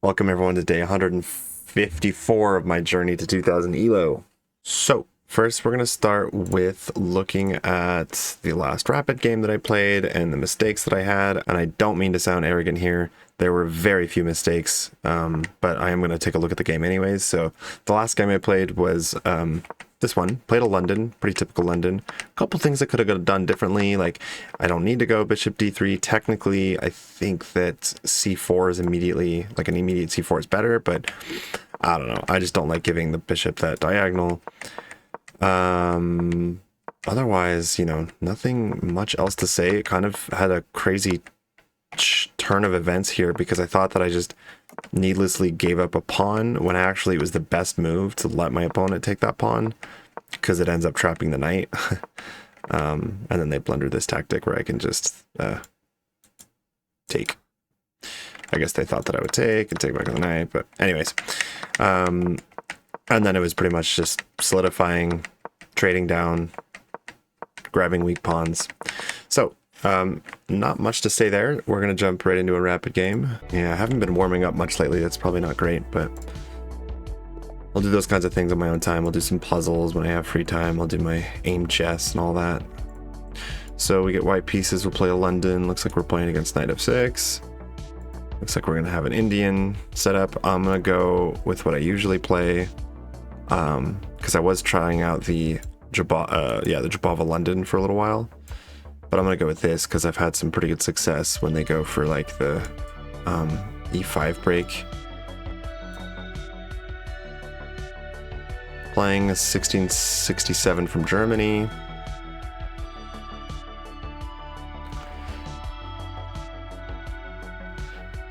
Welcome everyone to day 154 of my journey to 2000 ELO. So first we're going to start with looking at the last Rapid game that I played and the mistakes that I had. And I don't mean to sound arrogant here. There were very few mistakes, but I am going to take a look at the game anyways. So the last game I played was this one. Played a London, pretty typical London. A couple things I could have done differently, like I don't need to go bishop d3. Technically, I think that c4 is immediately, like an immediate c4 is better, but I don't know. I just don't like giving the bishop that diagonal. Otherwise, nothing much else to say. It kind of had a crazy turn of events here because I thought that I just needlessly gave up a pawn when actually it was the best move to let my opponent take that pawn because it ends up trapping the knight. And then they blundered this tactic where I can just take. I guess they thought that I would take and take back on the knight, but anyways. And then it was pretty much just solidifying, trading down, grabbing weak pawns. So not much to say there. We're going to jump right into a Rapid game. Yeah, I haven't been warming up much lately. That's probably not great, but I'll do those kinds of things on my own time. I'll do some puzzles when I have free time. I'll do my aim chess and all that. So we get white pieces. We'll play a London. Looks like we're playing against knight f6. Looks like we're going to have an Indian setup. I'm going to go with what I usually play because I was trying out the Jabava London for a little while. But I'm going to go with this because I've had some pretty good success when they go for like the e5 break. Playing a 1667 from Germany.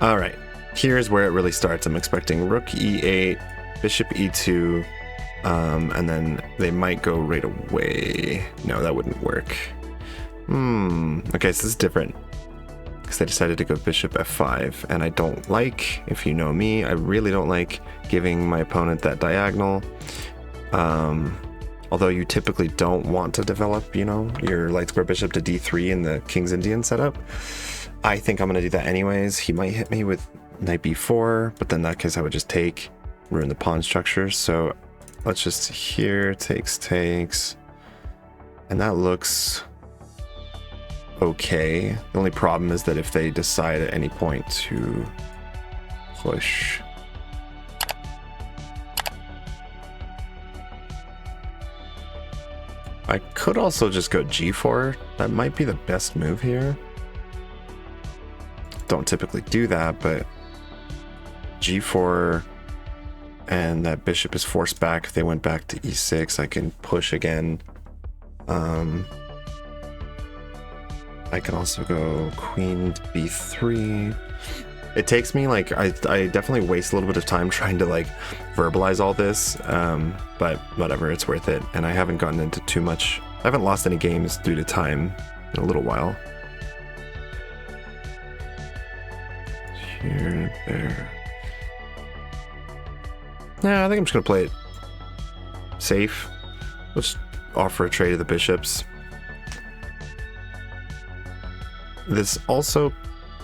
All right, here's where it really starts. I'm expecting rook e8, bishop e2, and then they might go right away. No, that wouldn't work. Okay, so this is different because they decided to go bishop f5, and I don't like, if you know me, I really don't like giving my opponent that diagonal. Although you typically don't want to develop, your light square bishop to d3 in the King's Indian setup. I think I'm going to do that anyways. He might hit me with knight b4, but then in that case I would just take, ruin the pawn structure. So let's just here, takes, and that looks okay. The only problem is that if they decide at any point to push, I could also just go g4. That might be the best move here. Don't typically do that, but g4 and that bishop is forced back. If they went back to e6, I can push again. I can also go queen to b3. It takes me like, I definitely waste a little bit of time trying to like verbalize all this, but whatever, it's worth it. And I haven't gotten into too much, I haven't lost any games due to time in a little while. Here, there. Nah, I think I'm just gonna play it safe. Let's offer a trade of the bishops. This also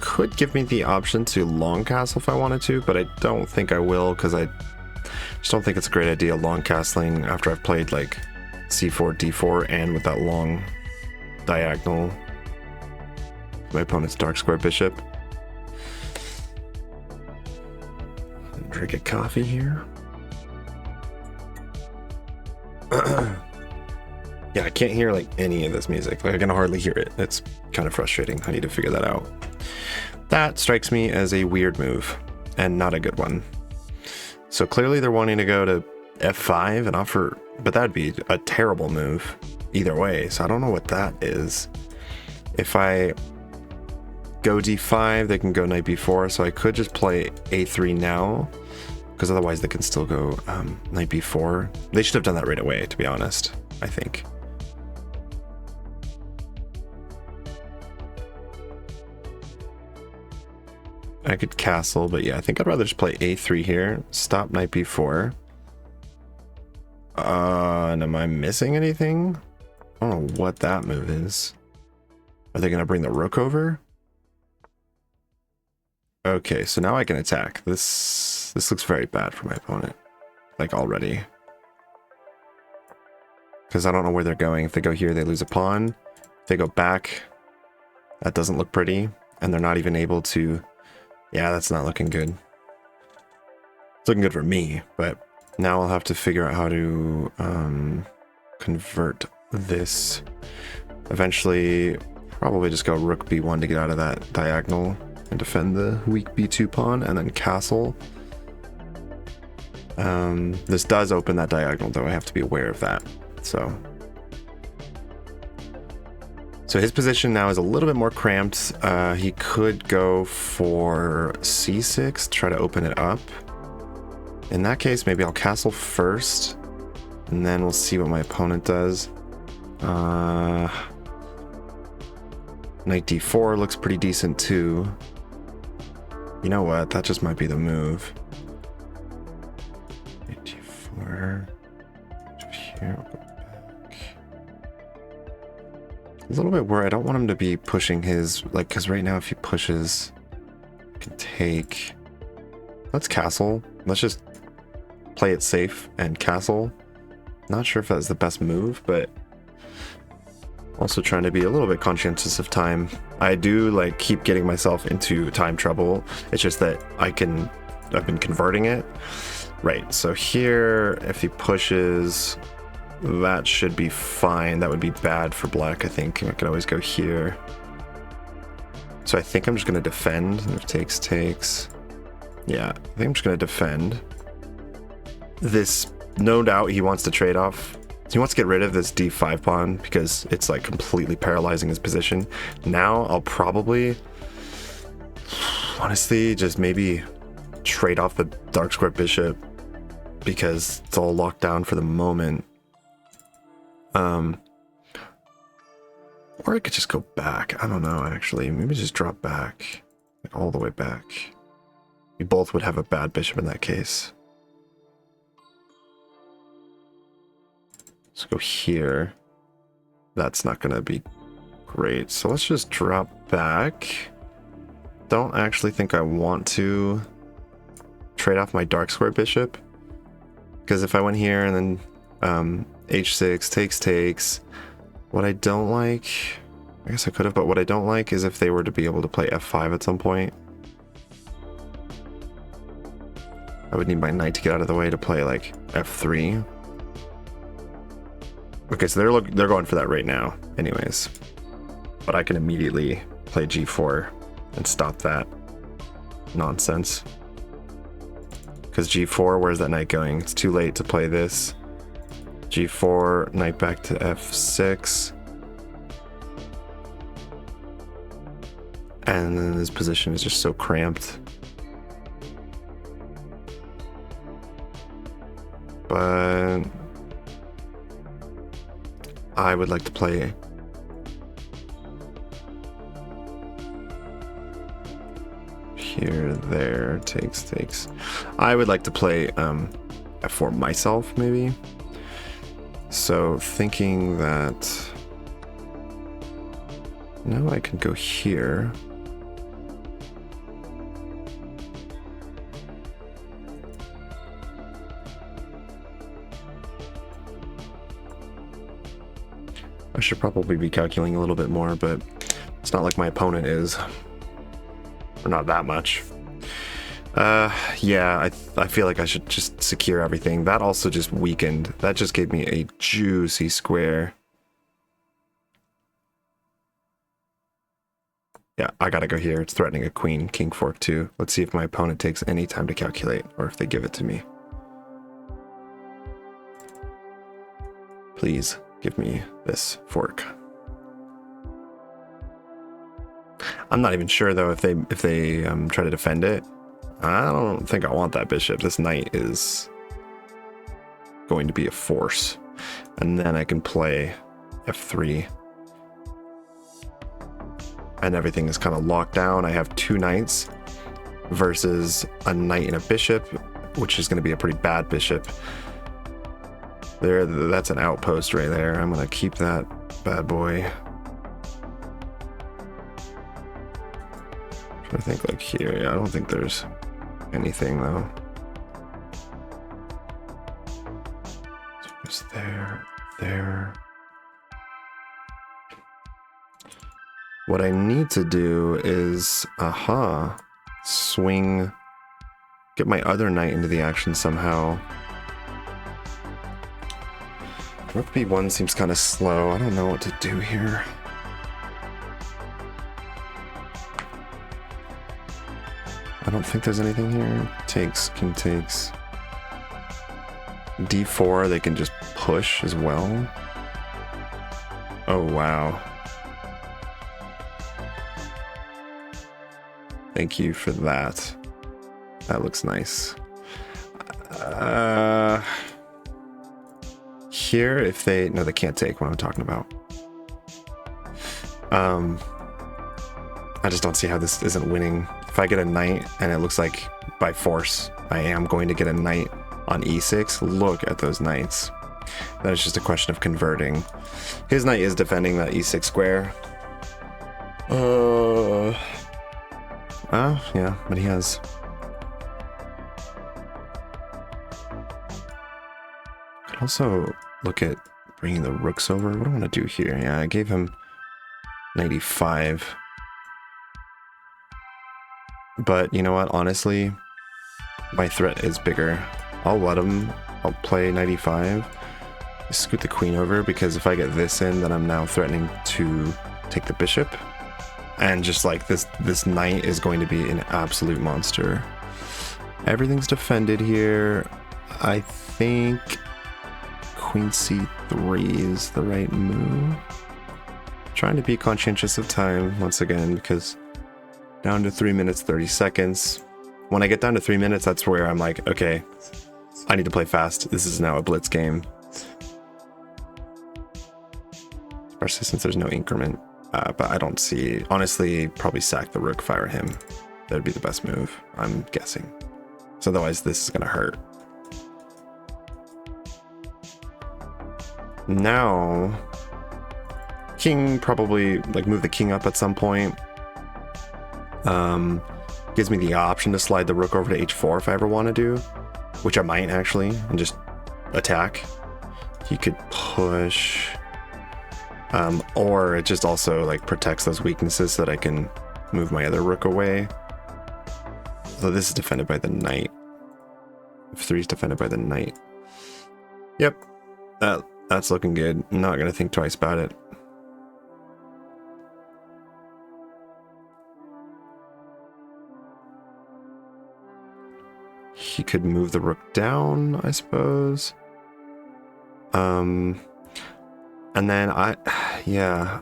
could give me the option to long castle if I wanted to, but I don't think I will because I just don't think it's a great idea long castling after I've played like c4, d4, and with that long diagonal. My opponent's dark square bishop. Drink a coffee here. Yeah, I can't hear like any of this music. Like I can hardly hear it. It's kind of frustrating. I need to figure that out. That strikes me as a weird move and not a good one. So clearly they're wanting to go to f5 and offer, but that'd be a terrible move either way. So I don't know what that is. If I go d5, they can go knight b4. So I could just play a3 now because otherwise they can still go knight b4. They should have done that right away, to be honest, I think. I could castle, but yeah, I think I'd rather just play a3 here. Stop knight b4. And am I missing anything? I don't know what that move is. Are they going to bring the rook over? Okay, so now I can attack. This looks very bad for my opponent, like already. Because I don't know where they're going. If they go here, they lose a pawn. If they go back, that doesn't look pretty. And they're not even able to... Yeah, that's not looking good. It's looking good for me, but now I'll have to figure out how to convert this. Eventually, probably just go rook b1 to get out of that diagonal and defend the weak b2 pawn, and then castle. This does open that diagonal, though. I have to be aware of that. So his position now is a little bit more cramped. He could go for c6, try to open it up. In that case, maybe I'll castle first, and then we'll see what my opponent does. Knight d4 looks pretty decent too. You know what? That just might be the move. Knight d4. Here, I'll go back. A little bit worried. I don't want him to be pushing his, like, because right now if he pushes, I can take. Let's castle. Let's just play it safe and castle. Not sure if that's the best move, but also trying to be a little bit conscientious of time. I do like keep getting myself into time trouble. It's just that I've been converting it. Right, so here, if he pushes, that should be fine. That would be bad for black, I think. I can always go here. So I think I'm just gonna defend. If takes, takes. Yeah, I think I'm just gonna defend. This, no doubt he wants to trade off. He wants to get rid of this d5 pawn because it's like completely paralyzing his position. Now I'll probably, honestly, just maybe trade off the dark square bishop because it's all locked down for the moment. Or I could just go back. I don't know, actually. Maybe just drop back, like all the way back. We both would have a bad bishop in that case. Let's go here. That's not gonna be great. So let's just drop back. Don't actually think I want to trade off my dark square bishop. Because if I went here and then h6, takes, takes. What I don't like, I guess I could have, but what I don't like is if they were to be able to play f5 at some point. I would need my knight to get out of the way to play like f3. Okay, so they're going for that right now anyways. But I can immediately play g4 and stop that nonsense. Because g4, where's that knight going? It's too late to play this. g4, knight back to f6. And then his position is just so cramped. But I would like to play here, there, takes, takes. I would like to play f4 myself, maybe. So thinking that now I can go here. I should probably be calculating a little bit more, but it's not like my opponent is. Or not that much. Yeah, I feel like I should just secure everything. That also just weakened. That just gave me a juicy square. Yeah, I gotta go here. It's threatening a queen, king fork too. Let's see if my opponent takes any time to calculate, or if they give it to me. Please give me this fork. I'm not even sure though if they try to defend it. I don't think I want that bishop. This knight is going to be a force. And then I can play f3. And everything is kind of locked down. I have two knights versus a knight and a bishop, which is going to be a pretty bad bishop. There, that's an outpost right there. I'm going to keep that bad boy. I think like here, yeah, I don't think there's anything though. It's there, there. What I need to do is, swing, get my other knight into the action somehow. Rook b1 seems kind of slow. I don't know what to do here. I don't think there's anything here. Takes, king takes. d4, they can just push as well. Oh, wow. Thank you for that. That looks nice. Here, if they... No, they can't take what I'm talking about. I just don't see how this isn't winning. If I get a knight, and it looks like by force I am going to get a knight on e6, look at those knights. That is just a question of converting. His knight is defending that e6 square. Yeah, but he has... Could also look at bringing the rooks over. What do I want to do here? Yeah, I gave him 95. But you know what? Honestly, my threat is bigger. I'll let him. I'll play 95. Scoot the queen over, because if I get this in, then I'm now threatening to take the bishop. And just like this knight is going to be an absolute monster. Everything's defended here. I think queen c3 is the right move. Trying to be conscientious of time once again, because down to 3 minutes 30 seconds. When I get down to 3 minutes, that's where I'm like, okay, I need to play fast. This is now a blitz game. Especially since there's no increment. But I don't see... Honestly, probably sack the rook, fire him. That would be the best move, I'm guessing. So otherwise, this is going to hurt. Now... King probably, like, move the king up at some point. Gives me the option to slide the rook over to h4 if I ever want to do. Which I might, actually, and just attack. He could push... or it just also like protects those weaknesses so that I can move my other rook away. So this is defended by the knight. f3 is defended by the knight. Yep, that's looking good. I'm not gonna think twice about it. He could move the rook down, I suppose. And then I guess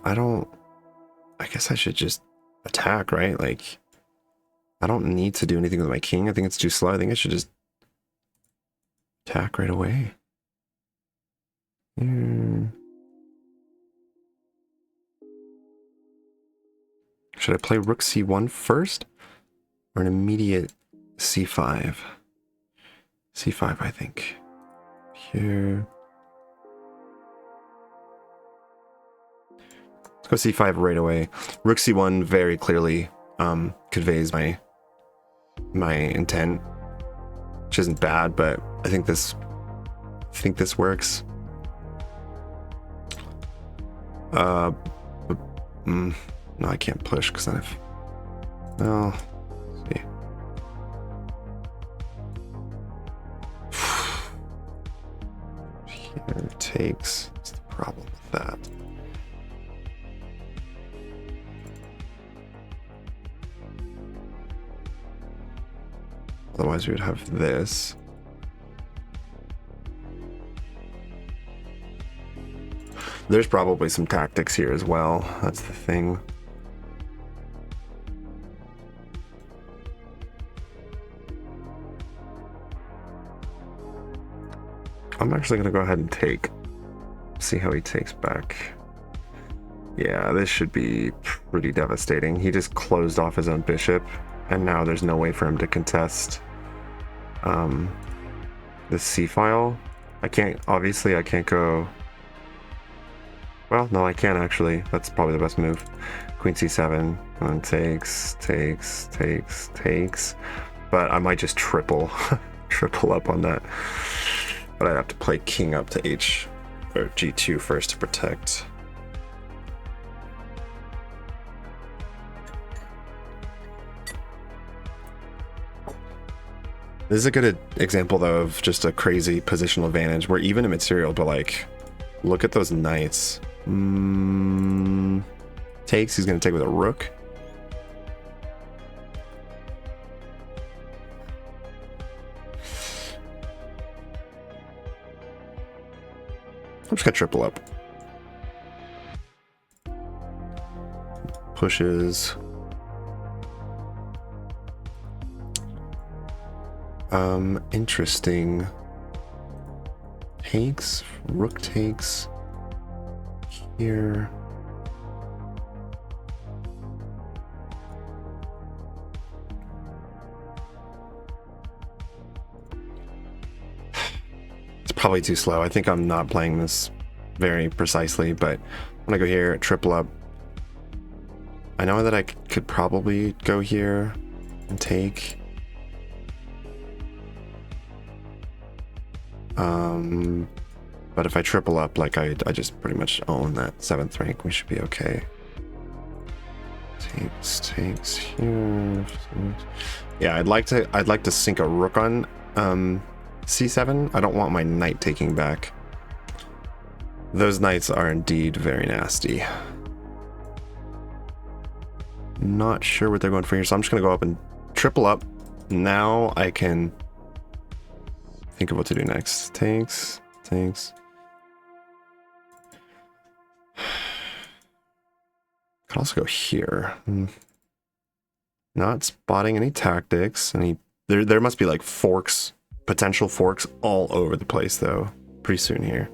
I should just attack, right? Like, I don't need to do anything with my king. I think it's too slow. I think I should just attack right away. Should I play rook c1 first? Or an immediate c5? c5, I think. Here... Go c5 right away. Rook c1 very clearly conveys my intent, which isn't bad, but I think this works. No, I can't push because I've... No, let's see. Here takes. What's the problem with that? Otherwise, we would have this. There's probably some tactics here as well. That's the thing. I'm actually going to go ahead and take. See how he takes back. Yeah, this should be pretty devastating. He just closed off his own bishop, and now there's no way for him to contest this c-file. Obviously I can't go... Well, no, I can actually. That's probably the best move. Queen c7, and takes. But I might just triple up on that. But I'd have to play king up to h or g2 first to protect. This is a good example, though, of just a crazy positional advantage. We're even in material, but like, look at those knights. Takes, he's going to take with a rook. I'm just going to triple up. Pushes. Interesting. Takes, rook takes here. It's probably too slow. I think I'm not playing this very precisely, but when I go here, triple up. I know that I could probably go here and take. But if I triple up, like I just pretty much own that 7th rank, we should be okay. Takes here. Yeah, I'd like to sink a rook on c7. I don't want my knight taking back. Those knights are indeed very nasty. Not sure what they're going for here, so I'm just gonna go up and triple up. Now I can think of what to do next. Takes. Could also go here. Not spotting any tactics. There must be like forks, potential forks all over the place though. Pretty soon here.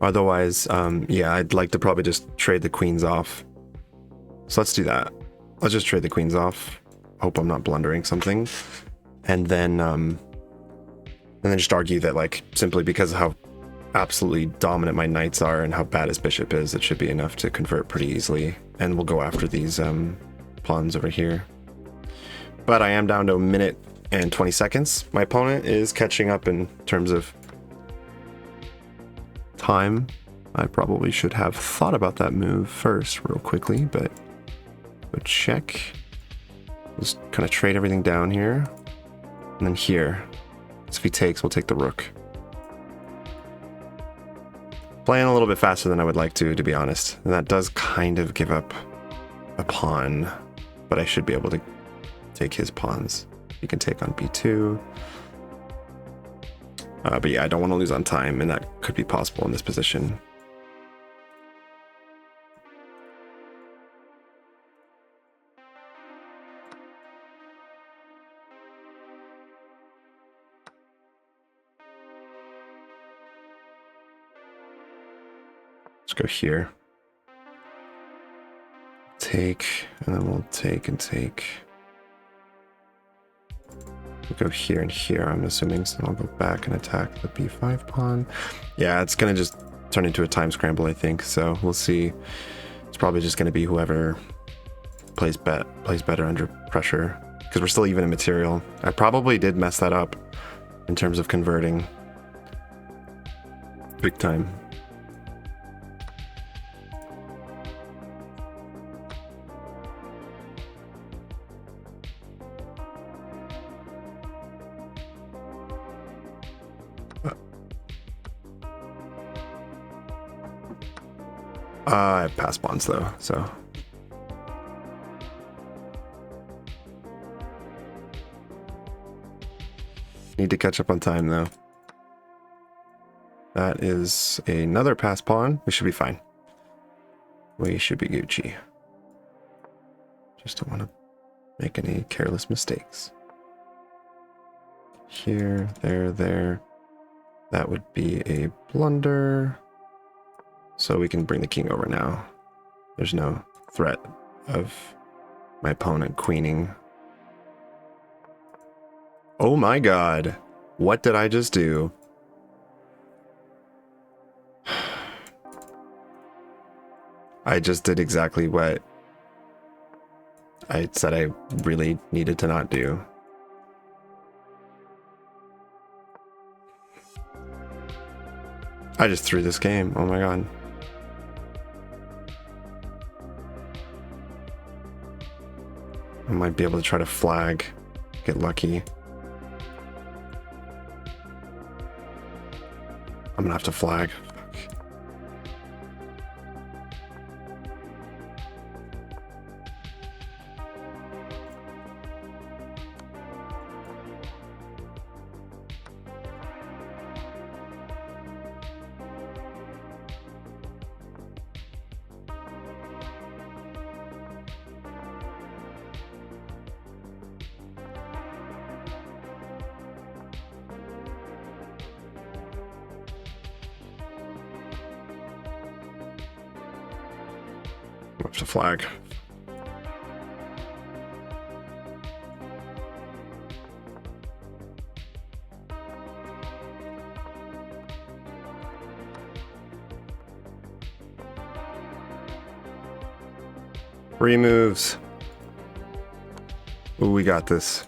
Otherwise, yeah, I'd like to probably just trade the queens off. So let's do that. Let's just trade the queens off. Hope I'm not blundering something. And then just argue that, like, simply because of how absolutely dominant my knights are and how bad his bishop is, it should be enough to convert pretty easily. And we'll go after these pawns over here. But I am down to 1 minute and 20 seconds. My opponent is catching up in terms of time. I probably should have thought about that move first real quickly, but check. Just kind of trade everything down here. And then here. So if he takes, we'll take the rook. Playing a little bit faster than I would like to be honest. And that does kind of give up a pawn, but I should be able to take his pawns. He can take on b2. But yeah, I don't want to lose on time, and that could be possible in this position. Let's go here. Take, and then we'll take and take. We'll go here and here, I'm assuming, so I'll go back and attack the b5 pawn. Yeah, it's gonna just turn into a time scramble, I think, so we'll see. It's probably just gonna be whoever plays better under pressure, because we're still even in material. I probably did mess that up in terms of converting. Big time. I have pass pawns though, so. Need to catch up on time though. That is another pass pawn. We should be fine. We should be Gucci. Just don't want to make any careless mistakes. Here, there. That would be a blunder. So we can bring the king over now. There's no threat of my opponent queening. Oh my god. What did I just do? I just did exactly what I said I really needed to not do. I just threw this game. Oh my god. I might be able to try to flag. Get lucky. I'm gonna have to flag. Have to flag. Removes. Ooh, we got this.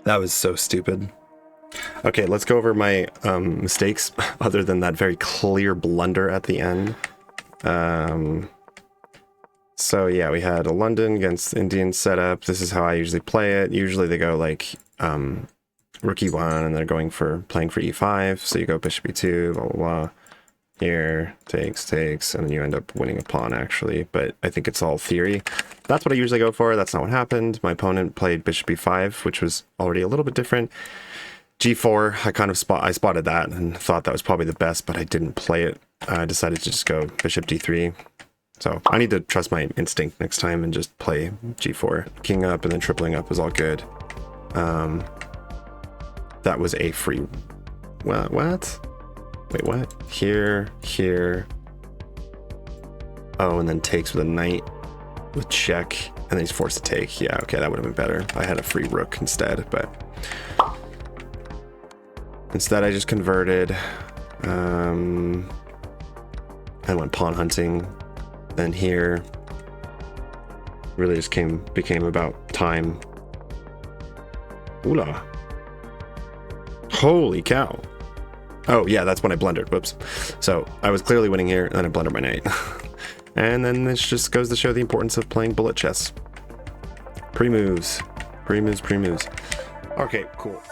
That was so stupid. Okay, let's go over my mistakes, other than that very clear blunder at the end. So yeah, we had a London against Indian setup. This is how I usually play it. Usually they go like rook e1, and they're playing for e5. So you go bishop e2, blah, blah, blah. Here, takes, and then you end up winning a pawn, actually. But I think it's all theory. That's what I usually go for. That's not what happened. My opponent played bishop e5, which was already a little bit different. g4, I spotted that and thought that was probably the best, but I didn't play it. I decided to just go bishop d3. So I need to trust my instinct next time and just play g4. King up and then tripling up was all good. That was a free... What? Wait, what? Here. Oh, and then takes with a knight with check, and then he's forced to take. Yeah, okay, that would have been better. I had a free rook instead, but instead I just converted. I went pawn hunting. Then here, really just became about time. Oola. Holy cow. Oh, yeah, that's when I blundered. Whoops. So I was clearly winning here, and then I blundered my knight. And then this just goes to show the importance of playing bullet chess. Pre-moves. Okay, cool.